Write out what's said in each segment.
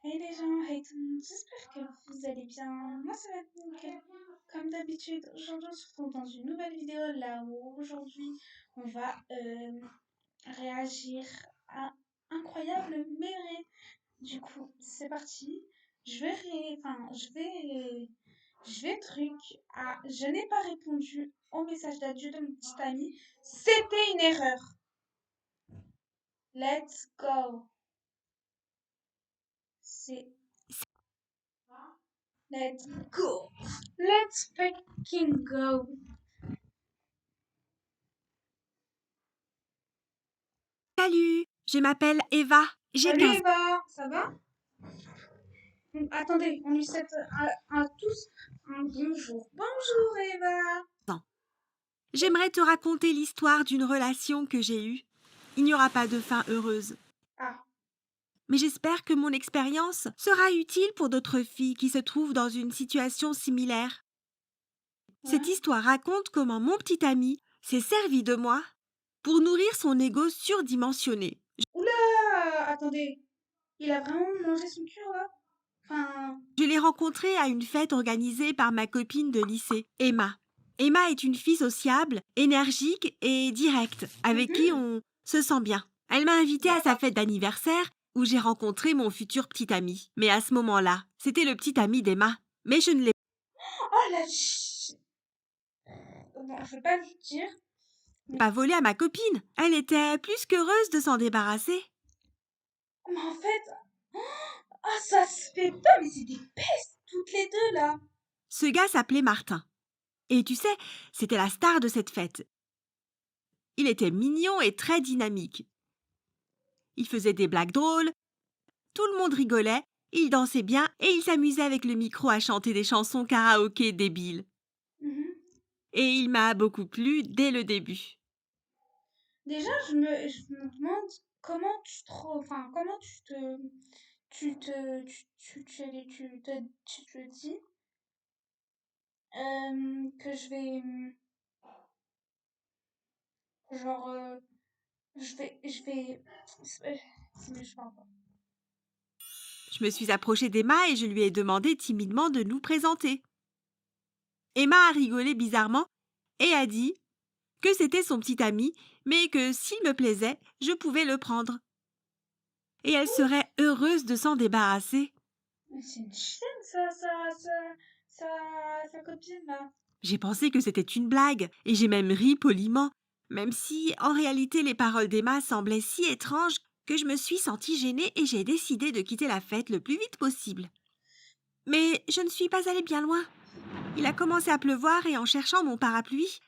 Hey les gens, hey tout le monde, j'espère que vous allez bien. Moi ça va être nickel. Comme d'habitude, aujourd'hui on se retrouve dans une nouvelle vidéo là où aujourd'hui on va réagir à Incroyable mais vrai. Du coup, c'est parti. Je vais truc à. Je n'ai pas répondu au message d'adieu de mon petit ami. C'était une erreur. Let's go. C'est Let's go. Let's fucking go. Salut, je m'appelle Eva, j'ai Salut 15 Eva, ça va? Attendez, on lui souhaite à tous un bonjour. Bonjour Eva. ans. J'aimerais te raconter l'histoire d'une relation que j'ai eue. Il n'y aura pas de fin heureuse. Ah, Mais j'espère que mon expérience sera utile pour d'autres filles qui se trouvent dans une situation similaire. Cette ouais. histoire raconte comment mon petit ami s'est servi de moi pour nourrir son ego surdimensionné. Oula, attendez, il a vraiment mangé son cure là? Enfin, Je l'ai rencontré à une fête organisée par ma copine de lycée, Emma. Emma est une fille sociable, énergique et directe, avec qui mhm, on se sent bien. Elle m'a invitée à sa d'accord. fête d'anniversaire où j'ai rencontré mon futur petit ami. Mais à ce moment-là, c'était le petit ami d'Emma. Mais je ne l'ai Oh la Bon, je vais pas le dire, mais, pas volé à ma copine. Elle était plus qu'heureuse de s'en débarrasser. mais en fait, ah ça se fait pas, mais c'est des pestes toutes les deux là. Ce gars s'appelait Martin. Et tu sais, c'était la star de cette fête. Il était mignon et très dynamique. Il faisait des blagues drôles. Tout le monde rigolait, il dansait bien et il s'amusait avec le micro à chanter des chansons karaoké débiles. Mhm. Et il m'a beaucoup plu dès le début. Déjà, je me demande comment tu te, enfin, comment tu te dis que je vais, genre, c'est méchant, quoi. Je me suis approchée d'Emma et je lui ai demandé timidement de nous présenter. Emma a rigolé bizarrement et a dit que c'était son petit ami, mais que s'il me plaisait, je pouvais le prendre. Et elle serait heureuse de s'en débarrasser. Mais c'est une chienne, sa copine, là. J'ai pensé que c'était une blague et j'ai même ri poliment, même si en réalité les paroles d'Emma semblaient si étranges que je me suis sentie gênée et j'ai décidé de quitter la fête le plus vite possible. Mais je ne suis pas allée bien loin. Il a commencé à pleuvoir et en cherchant mon parapluie,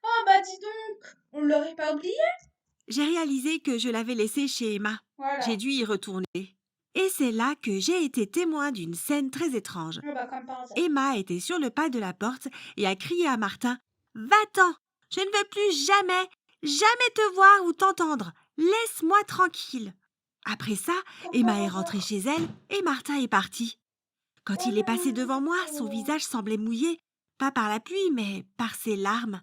Oh, bah dis donc, on l'aurait pas oublié. j'ai réalisé que je l'avais laissé chez Emma. J'ai Voilà. dû y retourner. Et c'est là que j'ai été témoin d'une scène très étrange. Ah bah, comme par hasard. Emma était sur le pas de la porte et a crié à Martin: Va-t'en! Je ne veux plus jamais te voir ou t'entendre. Laisse-moi tranquille. Après ça, Comme Emma par est rentrée hasard. chez elle et Martin est parti. Quand Oh il est passé devant moi, son non. visage semblait mouillé, pas par la pluie, mais par ses larmes.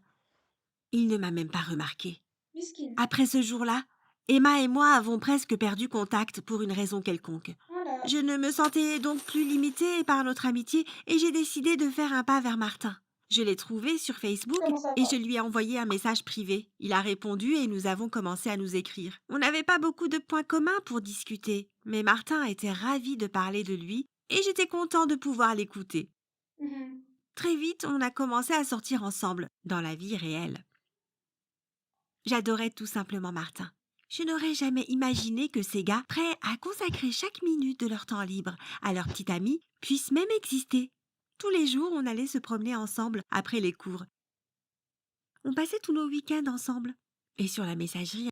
Il ne m'a même pas remarqué. Miskin. Après ce jour-là, Emma et moi avons presque perdu contact pour une raison quelconque. Voilà. Je ne me sentais donc plus limitée par notre amitié et j'ai décidé de faire un pas vers Martin. Je l'ai trouvé sur Facebook Comment ça et va? je lui ai envoyé un message privé. Il a répondu et nous avons commencé à nous écrire. On n'avait pas beaucoup de points communs pour discuter, mais Martin était ravi de parler de lui et j'étais content de pouvoir l'écouter. Mhm. Très vite, on a commencé à sortir ensemble, dans la vie réelle. J'adorais tout simplement Martin. Je n'aurais jamais imaginé que ces gars, prêts à consacrer chaque minute de leur temps libre à leur petite amie, puissent même exister. Tous les jours, on allait se promener ensemble après les cours. On passait tous nos week-ends ensemble. Et sur la messagerie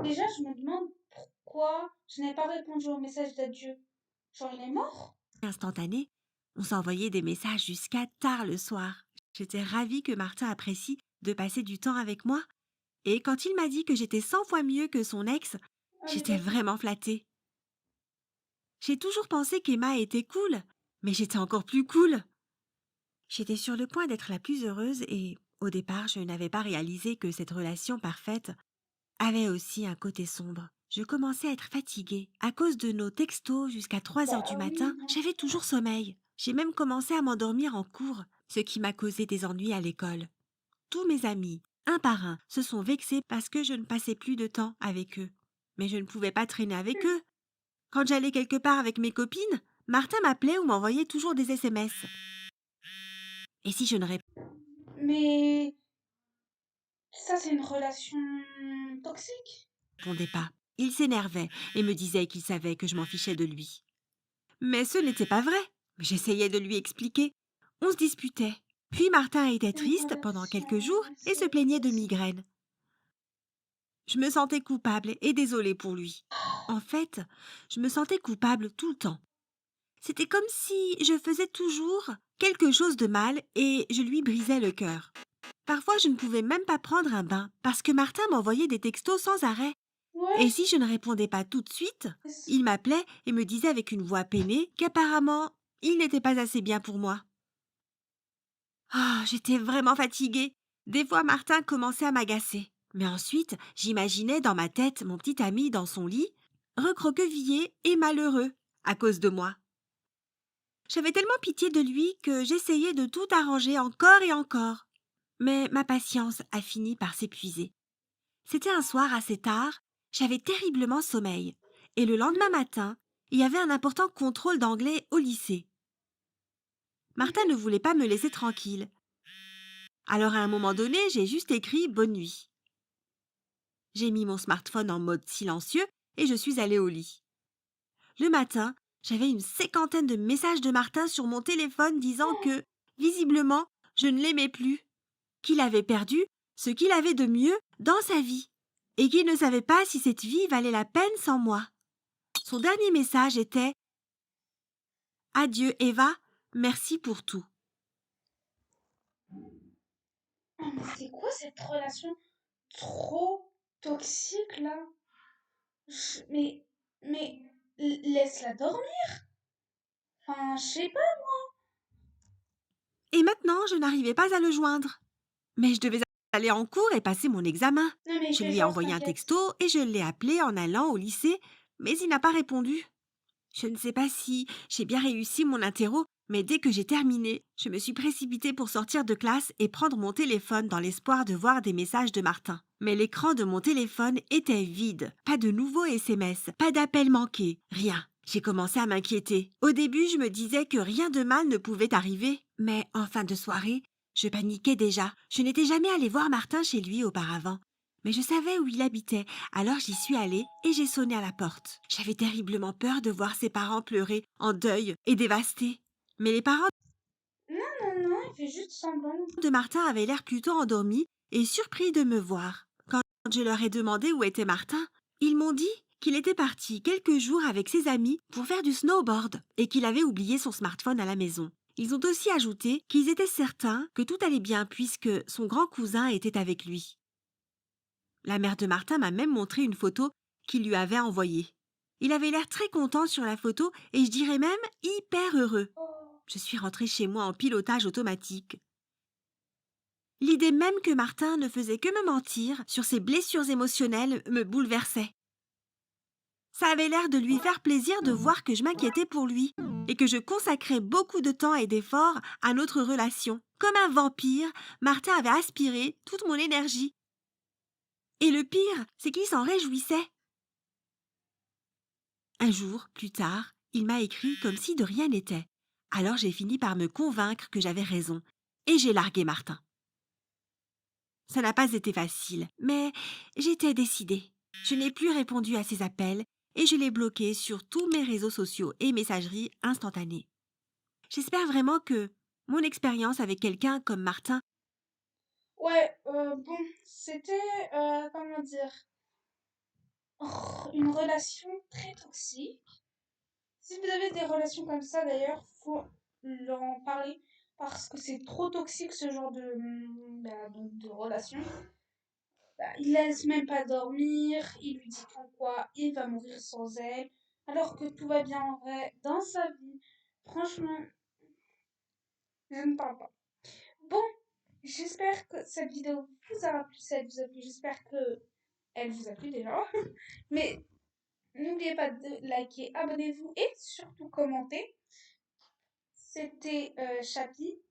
Déjà, je me demande pourquoi je n'ai pas répondu au message d'adieu. Genre, il est mort? instantanée, on s'envoyait des messages jusqu'à tard le soir. J'étais ravie que Martin apprécie de passer du temps avec moi. Et quand il m'a dit que j'étais 100 fois mieux que son ex, Ah, j'ai j'étais pas compris. vraiment flattée. J'ai toujours pensé qu'Emma était cool, mais j'étais encore plus cool. J'étais sur le point d'être la plus heureuse et, au départ, je n'avais pas réalisé que cette relation parfaite avait aussi un côté sombre. Je commençais à être fatiguée. À cause de nos textos jusqu'à 3 heures du Bah oui, matin, bien j'avais sûr. toujours sommeil. J'ai même commencé à m'endormir en cours, ce qui m'a causé des ennuis à l'école. Tous mes amis, un par un, se sont vexés parce que je ne passais plus de temps avec eux. Mais je ne pouvais pas traîner avec eux. Quand j'allais quelque part avec mes copines, Martin m'appelait ou m'envoyait toujours des SMS. Et si je ne Mais ça, c'est une relation toxique. répondais pas, il s'énervait et me disait qu'il savait que je m'en fichais de lui. Mais ce n'était pas vrai. J'essayais de lui expliquer. On se disputait. Puis Martin était C'est une triste pendant quelques jours relation et se plaignait de toxique. migraines. Je me sentais coupable et désolée pour lui. En fait, je me sentais coupable tout le temps. C'était comme si je faisais toujours quelque chose de mal et je lui brisais le cœur. Parfois, je ne pouvais même pas prendre un bain parce que Martin m'envoyait des textos sans arrêt. Et Ouais, si je ne répondais pas tout de suite, il m'appelait et me disait avec une voix peinée qu'apparemment, il n'était pas assez bien pour moi. Ah, j'étais vraiment fatiguée. Des fois, Martin commençait à m'agacer. Mais ensuite, j'imaginais dans ma tête mon petit ami dans son lit, recroquevillé et malheureux à cause de moi. J'avais tellement pitié de lui que j'essayais de tout arranger encore et encore. Mais ma patience a fini par s'épuiser. C'était un soir assez tard, j'avais terriblement sommeil. Et le lendemain matin, il y avait un important contrôle d'anglais au lycée. Martin ne voulait pas me laisser tranquille. Alors à un moment donné, j'ai juste écrit bonne nuit. J'ai mis mon smartphone en mode silencieux et je suis allée au lit. Le matin, j'avais une cinquantaine de messages de Martin sur mon téléphone disant que, visiblement, je ne l'aimais plus, qu'il avait perdu ce qu'il avait de mieux dans sa vie et qu'il ne savait pas si cette vie valait la peine sans moi. Son dernier message était Adieu Eva, merci pour tout. Ah, mais c'est quoi cette relation trop toxique là? Mais, mais laisse-la dormir. Enfin, je sais pas. Et maintenant, je n'arrivais pas à le joindre. Mais je devais aller en cours et passer mon examen. Non, mais Je fais lui ai genre, envoyé un t'inquiète. texto et je l'ai appelé en allant au lycée, mais il n'a pas répondu. Je ne sais pas si j'ai bien réussi mon interro, mais dès que j'ai terminé, je me suis précipitée pour sortir de classe et prendre mon téléphone dans l'espoir de voir des messages de Martin. Mais l'écran de mon téléphone était vide. Pas de nouveaux SMS, pas d'appels manqués, rien. J'ai commencé à m'inquiéter. Au début, je me disais que rien de mal ne pouvait arriver. Mais en fin de soirée, je paniquais déjà. Je n'étais jamais allée voir Martin chez lui auparavant. Mais je savais où il habitait, alors j'y suis allée et j'ai sonné à la porte. J'avais terriblement peur de voir ses parents pleurer, en deuil et dévastés. Mais les parents Non, non, non, il fait juste semblant. de Martin avaient l'air plutôt endormis et surpris de me voir. Quand je leur ai demandé où était Martin, ils m'ont dit qu'il était parti quelques jours avec ses amis pour faire du snowboard et qu'il avait oublié son smartphone à la maison. Ils ont aussi ajouté qu'ils étaient certains que tout allait bien puisque son grand cousin était avec lui. La mère de Martin m'a même montré une photo qu'il lui avait envoyée. Il avait l'air très content sur la photo et je dirais même hyper heureux. Oh. Je suis rentrée chez moi en pilotage automatique. L'idée même que Martin ne faisait que me mentir sur ses blessures émotionnelles me bouleversait. Ça avait l'air de lui faire plaisir de voir que je m'inquiétais pour lui et que je consacrais beaucoup de temps et d'efforts à notre relation. Comme un vampire, Martin avait aspiré toute mon énergie. Et le pire, c'est qu'il s'en réjouissait. Un jour, plus tard, il m'a écrit comme si de rien n'était. Alors j'ai fini par me convaincre que j'avais raison, et j'ai largué Martin. Ça n'a pas été facile, mais j'étais décidée. Je n'ai plus répondu à ses appels et je l'ai bloqué sur tous mes réseaux sociaux et messageries instantanées. J'espère vraiment que mon expérience avec quelqu'un comme Martin, Ouais, bon, c'était, comment dire, une relation très toxique. Si vous avez des relations comme ça, d'ailleurs, faut leur en parler parce que c'est trop toxique ce genre de relation. Bah, il laisse même pas dormir, il lui dit qu'en quoi il va mourir sans elle, alors que tout va bien en vrai dans sa vie. Franchement, je ne parle pas. Bon, j'espère que cette vidéo vous aura plu, si elle vous a plu, j'espère que elle vous a plu déjà. Mais N'oubliez pas de liker, abonnez-vous et surtout commenter. C'était Chapi.